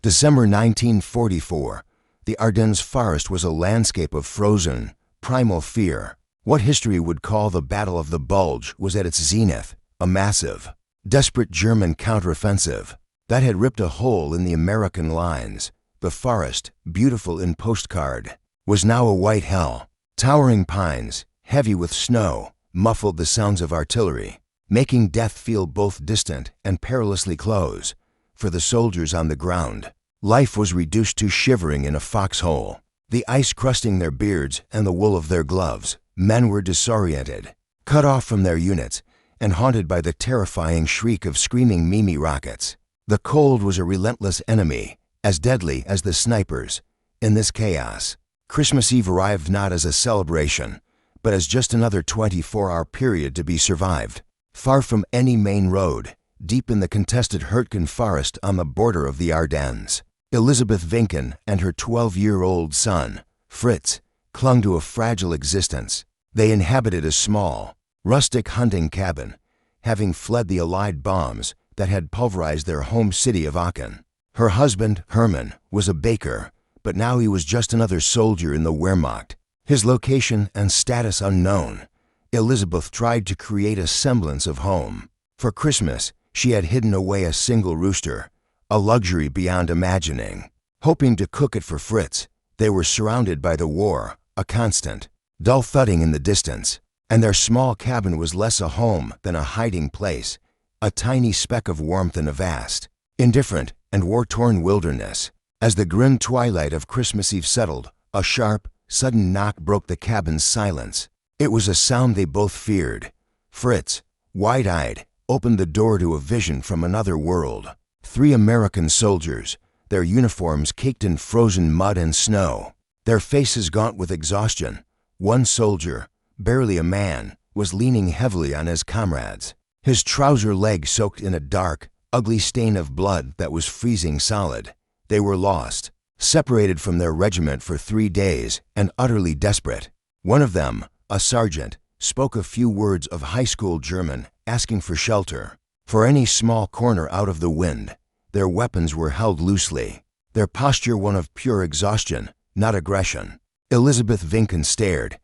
December 1944. The Ardennes forest was a landscape of frozen, primal fear. What history would call the Battle of the Bulge was at its zenith, a massive, desperate German counteroffensive that had ripped a hole in the American lines. The forest, beautiful in postcard, was now a white hell. Towering pines, heavy with snow, muffled the sounds of artillery, making death feel both distant and perilously close. For the soldiers on the ground, life was reduced to shivering in a foxhole, the ice crusting their beards and the wool of their gloves. Men were disoriented, cut off from their units, and haunted by the terrifying shriek of screaming Mimi rockets. The cold was a relentless enemy, as deadly as the snipers. In this chaos, Christmas Eve arrived not as a celebration, but as just another 24-hour period to be survived. Far from any main road, deep in the contested Hurtgen forest on the border of the Ardennes, Elizabeth Vinken and her 12-year-old son, Fritz, clung to a fragile existence. They inhabited a small, rustic hunting cabin, having fled the Allied bombs that had pulverized their home city of Aachen. Her husband, Hermann, was a baker, but now he was just another soldier in the Wehrmacht, his location and status unknown. Elizabeth tried to create a semblance of home. For Christmas, she had hidden away a single rooster, a luxury beyond imagining. Hoping to cook it for Fritz, they were surrounded by the war, a constant, dull thudding in the distance, and their small cabin was less a home than a hiding place, a tiny speck of warmth in a vast, indifferent and war-torn wilderness. As the grim twilight of Christmas Eve settled, a sharp, sudden knock broke the cabin's silence. It was a sound they both feared. Fritz, wide-eyed, opened the door to a vision from another world. 3 American soldiers, their uniforms caked in frozen mud and snow, their faces gaunt with exhaustion. One soldier, barely a man, was leaning heavily on his comrades, his trouser leg soaked in a dark, ugly stain of blood that was freezing solid. They were lost, separated from their regiment for 3 days, and utterly desperate. One of them, a sergeant, spoke a few words of high school German, asking for shelter. For any small corner out of the wind, their weapons were held loosely, their posture one of pure exhaustion, not aggression. Elizabeth Vinken stared.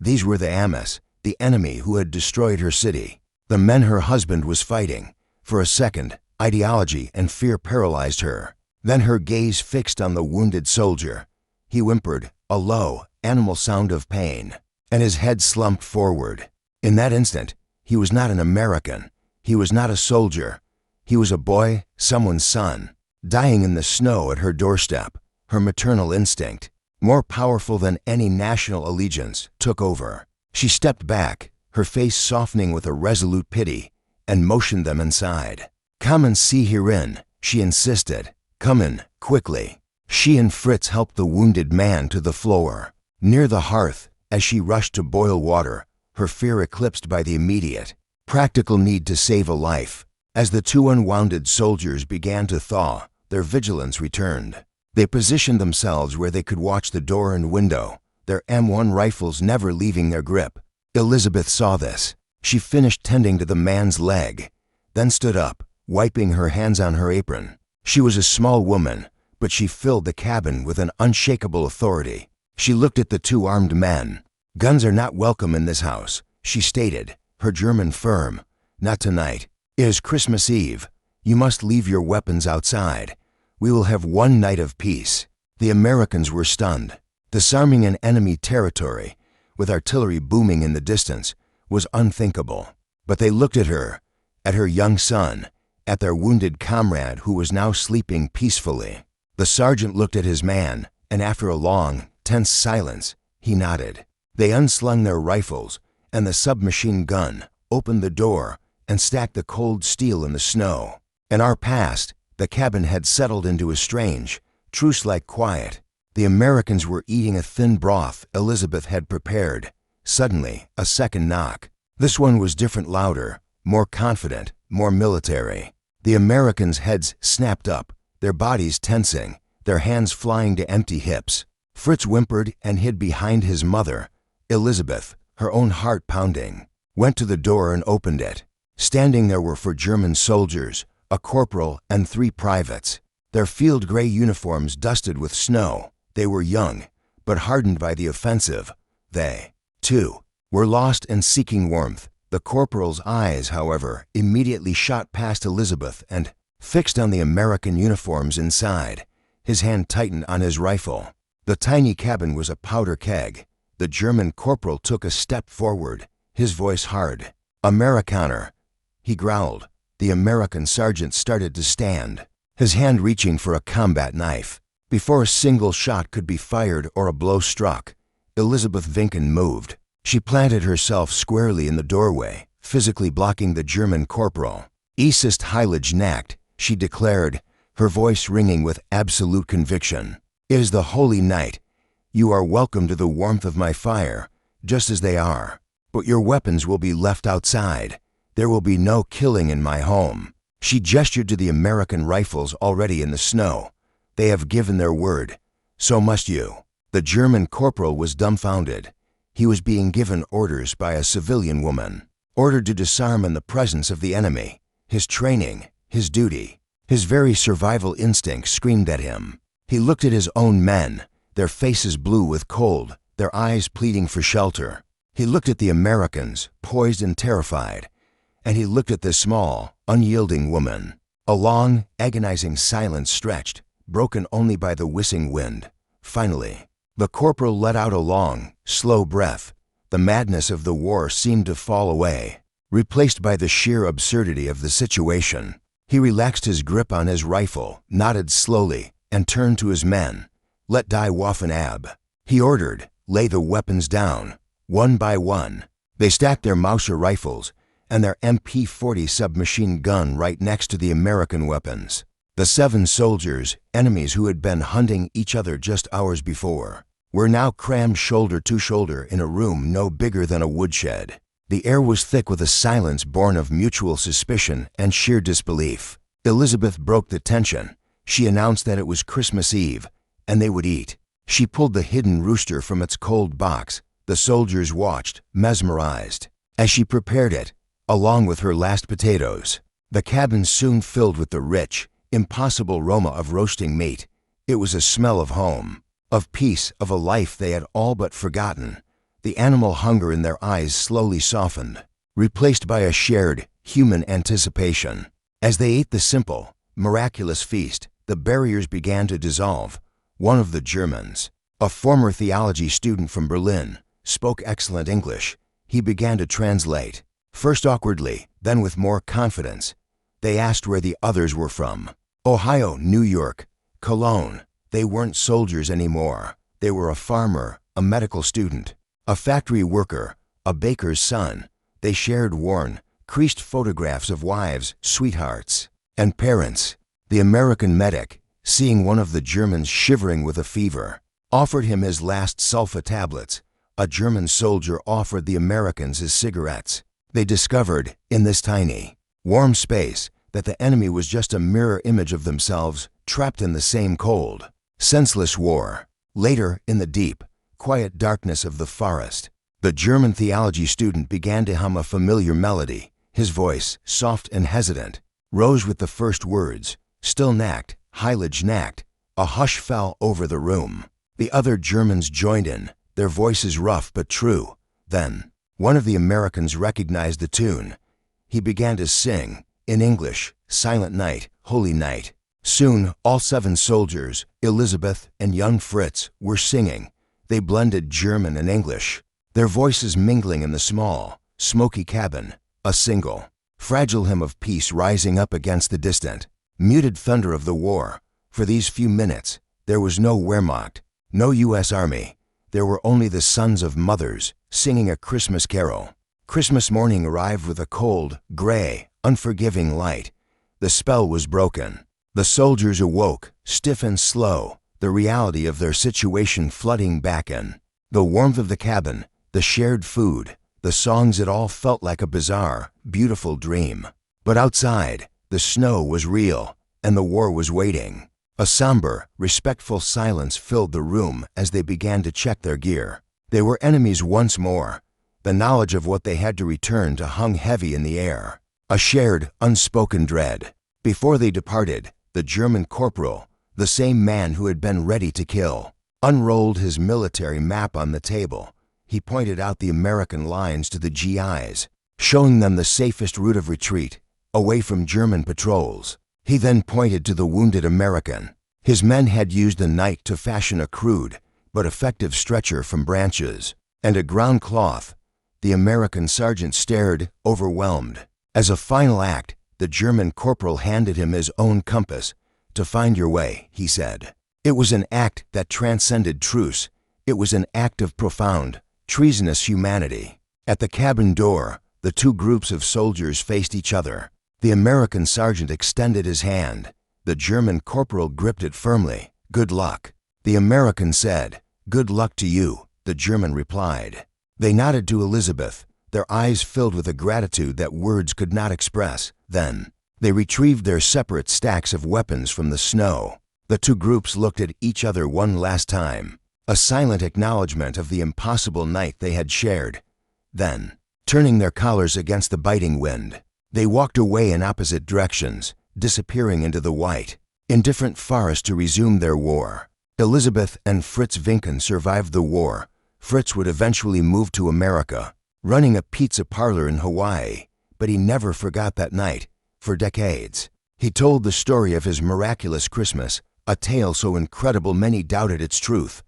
These were the Amis, the enemy who had destroyed her city, the men her husband was fighting. For a second, ideology and fear paralyzed her. Then her gaze fixed on the wounded soldier. He whimpered, a low, animal sound of pain, and his head slumped forward. In that instant, he was not an American. He was not a soldier. He was a boy, someone's son, dying in the snow at her doorstep. Her maternal instinct, more powerful than any national allegiance, took over. She stepped back, her face softening with a resolute pity, and motioned them inside. Come and see herein, she insisted. Come in, quickly. She and Fritz helped the wounded man to the floor. Near the hearth, as she rushed to boil water, her fear eclipsed by the immediate, practical need to save a life. As the 2 unwounded soldiers began to thaw, their vigilance returned. They positioned themselves where they could watch the door and window, their M1 rifles never leaving their grip. Elizabeth saw this. She finished tending to the man's leg, then stood up, wiping her hands on her apron. She was a small woman, but she filled the cabin with an unshakable authority. She looked at the 2 armed men. Guns are not welcome in this house, she stated, her German firm. Not tonight. It is Christmas Eve. You must leave your weapons outside. We will have one night of peace. The Americans were stunned. Disarming an enemy territory, with artillery booming in the distance, was unthinkable. But they looked at her young son, at their wounded comrade who was now sleeping peacefully. The sergeant looked at his man, and after a long, tense silence, he nodded. They unslung their rifles, and the submachine gun, opened the door, and stacked the cold steel in the snow. An hour passed. The cabin had settled into a strange, truce-like quiet. The Americans were eating a thin broth Elizabeth had prepared. Suddenly, a second knock. This one was different, louder, more confident, more military. The Americans' heads snapped up, their bodies tensing, their hands flying to empty hips. Fritz whimpered and hid behind his mother. Elizabeth, her own heart pounding, went to the door and opened it. Standing there were 4 German soldiers, a corporal and 3 privates. their field gray uniforms dusted with snow. They were young, but hardened by the offensive. They, too, were lost and seeking warmth. The corporal's eyes, however, immediately shot past Elizabeth and fixed on the American uniforms inside. His hand tightened on his rifle. The tiny cabin was a powder keg. The German corporal took a step forward, his voice hard. "Amerikaner," he growled. The American sergeant started to stand, his hand reaching for a combat knife. Before a single shot could be fired or a blow struck, Elizabeth Vinken moved. She planted herself squarely in the doorway, physically blocking the German corporal. "Es ist heilig Nacht," she declared, her voice ringing with absolute conviction. "It is the holy night. You are welcome to the warmth of my fire, just as they are. But your weapons will be left outside. There will be no killing in my home." She gestured to the American rifles already in the snow. "They have given their word. So must you." The German corporal was dumbfounded. He was being given orders by a civilian woman, ordered to disarm in the presence of the enemy. His training, his duty, his very survival instinct screamed at him. He looked at his own men, their faces blue with cold, their eyes pleading for shelter. He looked at the Americans, poised and terrified, and he looked at this small, unyielding woman. A long, agonizing silence stretched, broken only by the whistling wind. Finally, the corporal let out a long, slow breath. The madness of the war seemed to fall away, replaced by the sheer absurdity of the situation. He relaxed his grip on his rifle, nodded slowly, and turned to his men. "Let die Waffen ab," he ordered. "Lay the weapons down." One by one, they stacked their Mauser rifles and their MP-40 submachine gun right next to the American weapons. The 7 soldiers, enemies who had been hunting each other just hours before, were now crammed shoulder to shoulder in a room no bigger than a woodshed. The air was thick with a silence born of mutual suspicion and sheer disbelief. Elizabeth broke the tension. She announced that it was Christmas Eve, and they would eat. She pulled the hidden rooster from its cold box. The soldiers watched, mesmerized, as she prepared it, along with her last potatoes. The cabin soon filled with the rich, impossible aroma of roasting meat. It was a smell of home, of peace, of a life they had all but forgotten. The animal hunger in their eyes slowly softened, replaced by a shared, human anticipation. As they ate the simple, miraculous feast, the barriers began to dissolve. One of the Germans, a former theology student from Berlin, spoke excellent English. He began to translate, first awkwardly, then with more confidence. They asked where the others were from. Ohio, New York, Cologne. They weren't soldiers anymore. They were a farmer, a medical student, a factory worker, a baker's son. They shared worn, creased photographs of wives, sweethearts, and parents. The American medic, seeing one of the Germans shivering with a fever, offered him his last sulfa tablets. A German soldier offered the Americans his cigarettes. They discovered, in this tiny, warm space, that the enemy was just a mirror image of themselves, trapped in the same cold, senseless war. Later, in the deep, quiet darkness of the forest, the German theology student began to hum a familiar melody. His voice, soft and hesitant, rose with the first words, "Still Nacht, Heilige Nacht." A hush fell over the room. The other Germans joined in, their voices rough but true. Then, one of the Americans recognized the tune. He began to sing, in English, "Silent Night, Holy Night." Soon, all 7 soldiers, Elizabeth and young Fritz, were singing. They blended German and English, their voices mingling in the small, smoky cabin, a single, fragile hymn of peace rising up against the distant, muted thunder of the war. For these few minutes, there was no Wehrmacht, no U.S. Army. There were only the sons of mothers singing a Christmas carol. Christmas morning arrived with a cold, gray, unforgiving light. The spell was broken. The soldiers awoke, stiff and slow, the reality of their situation flooding back in. The warmth of the cabin, the shared food, the songs, it all felt like a bizarre, beautiful dream. But outside, the snow was real, and the war was waiting. A somber, respectful silence filled the room as they began to check their gear. They were enemies once more. The knowledge of what they had to return to hung heavy in the air. A shared, unspoken dread. Before they departed, The German corporal, the same man who had been ready to kill, unrolled his military map on the table. He pointed out the American lines to the GIs, showing them the safest route of retreat, away from German patrols. He then pointed to the wounded American. His men had used a knife to fashion a crude but effective stretcher from branches, and a ground cloth. The American sergeant stared, overwhelmed. As a final act, the German corporal handed him his own compass. "To find your way," he said. It was an act that transcended truce. It was an act of profound, treasonous humanity. At the cabin door, the two groups of soldiers faced each other. The American sergeant extended his hand. The German corporal gripped it firmly. "Good luck." The American said, "Good luck to you," the German replied. They nodded to Elizabeth, their eyes filled with a gratitude that words could not express. Then, they retrieved their separate stacks of weapons from the snow. The two groups looked at each other one last time, a silent acknowledgement of the impossible night they had shared. Then, turning their collars against the biting wind, they walked away in opposite directions, disappearing into the white, indifferent forest to resume their war. Elizabeth and Fritz Winken survived the war. Fritz would eventually move to America, running a pizza parlor in Hawaii, but he never forgot that night. For decades, he told the story of his miraculous Christmas, a tale so incredible many doubted its truth.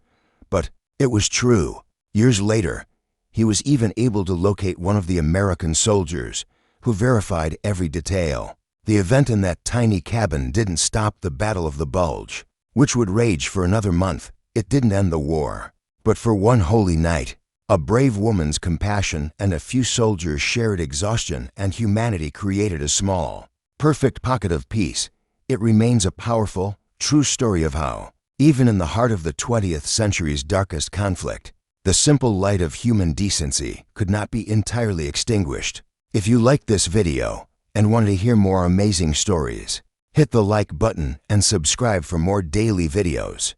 But it was true. Years later, he was even able to locate one of the American soldiers, who verified every detail. The event in that tiny cabin didn't stop the Battle of the Bulge, which would rage for another month. It didn't end the war. But for one holy night, a brave woman's compassion and a few soldiers' shared exhaustion and humanity created a small, perfect pocket of peace. It remains a powerful, true story of how, even in the heart of the 20th century's darkest conflict, the simple light of human decency could not be entirely extinguished. If you liked this video and wanted to hear more amazing stories, hit the like button and subscribe for more daily videos.